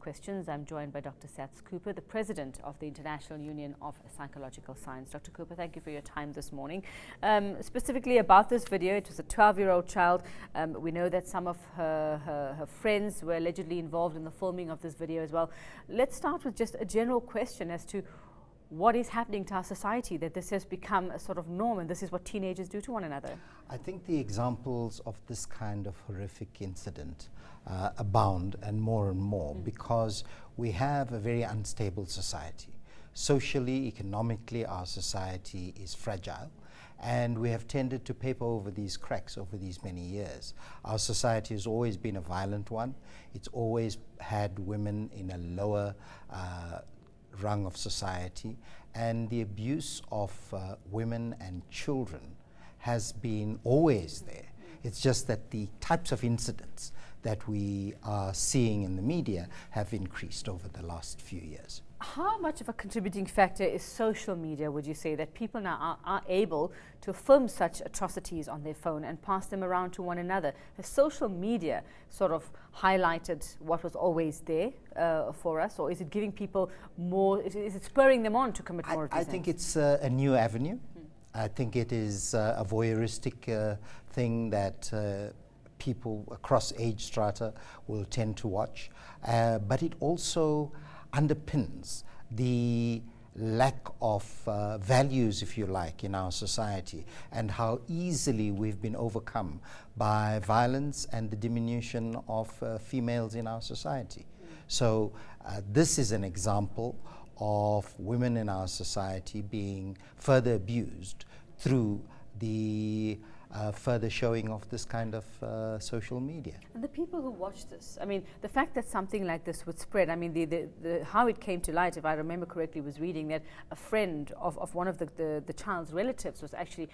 questions. I'm joined by Dr Saths Cooper, the President of the International Union of Psychological Science. Dr Cooper, thank you for your time this morning. Specifically about this video, it was a 12-year-old child. We know that some of her friends were allegedly involved in the filming of this video as well. Let's start with just a general question as to what is happening to our society, that this has become a sort of norm and this is what teenagers do to one another. I think the examples of this kind of horrific incident abound and more because we have a very unstable society. Socially, economically, our society is fragile, and we have tended to paper over these cracks over these many years. Our society has always been a violent one. It's always had women in a lower rung of society, and the abuse of women and children has been always there. It's just that the types of incidents that we are seeing in the media have increased over the last few years. How much of a contributing factor is social media, would you say, that people now are able to film such atrocities on their phone and pass them around to one another? Has social media sort of highlighted what was always there for us, or is it giving people more, is it spurring them on to commit more of these I think it's a new avenue. I think it is a voyeuristic thing that people across age strata will tend to watch, but it also underpins the lack of values, if you like, in our society, and how easily we've been overcome by violence and the diminution of females in our society. So this is an example of women in our society being further abused through the further showing of this kind of social media. And the people who watch this, I mean, the fact that something like this would spread, I mean, how it came to light, if I remember correctly, was reading that a friend of one of the child's relatives was actually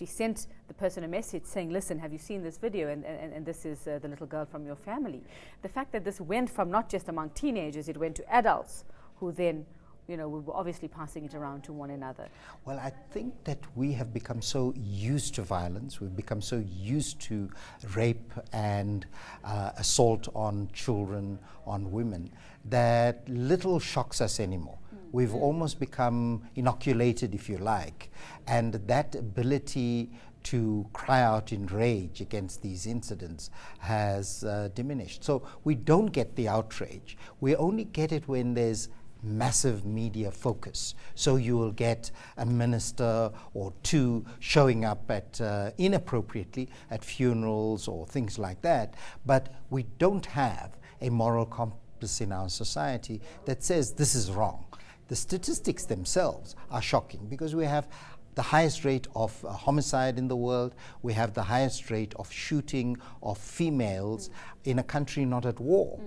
sent the person a message saying, listen, have you seen this video, and this is the little girl from your family. The fact that this went from not just among teenagers, it went to adults who then, you know, we were obviously passing it around to one another. Well, I think that we have become so used to violence, we've become so used to rape and assault on children, on women, that little shocks us anymore. We've almost become inoculated, if you like, and that ability to cry out in rage against these incidents has diminished. So we don't get the outrage. We only get it when there's massive media focus. So you will get a minister or two showing up at inappropriately at funerals or things like that, but we don't have a moral compass in our society that says this is wrong. The statistics themselves are shocking because we have the highest rate of homicide in the world, we have the highest rate of shooting of females in a country not at war.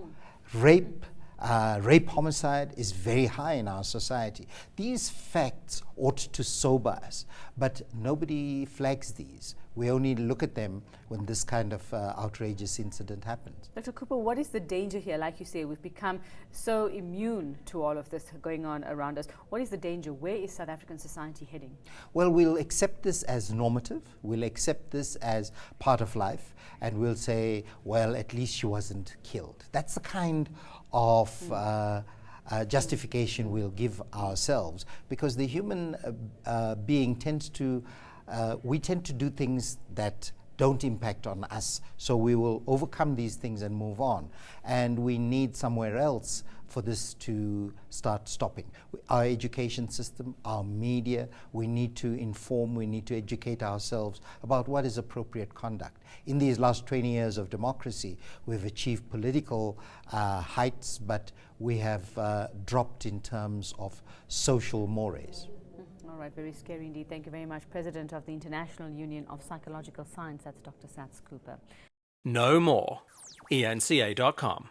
Rape homicide is very high in our society. These facts ought to sober us, but nobody flags these. We only look at them when this kind of outrageous incident happens. Dr. Cooper, what is the danger here? Like you say, we've become so immune to all of this going on around us. What is the danger? Where is South African society heading? Well, we'll accept this as normative. We'll accept this as part of life, and we'll say, well, at least she wasn't killed. That's the kind of justification we'll give ourselves, because the human being tends to, we tend to do things that don't impact on us, so we will overcome these things and move on, and we need somewhere else for this to start stopping. Our education system, our media, we need to inform, we need to educate ourselves about what is appropriate conduct. In these last 20 years of democracy, we've achieved political heights, but we have dropped in terms of social mores. All right, very scary indeed. Thank you very much. President of the International Union of Psychological Science, that's Dr Saths Cooper. Know more. eNCA.com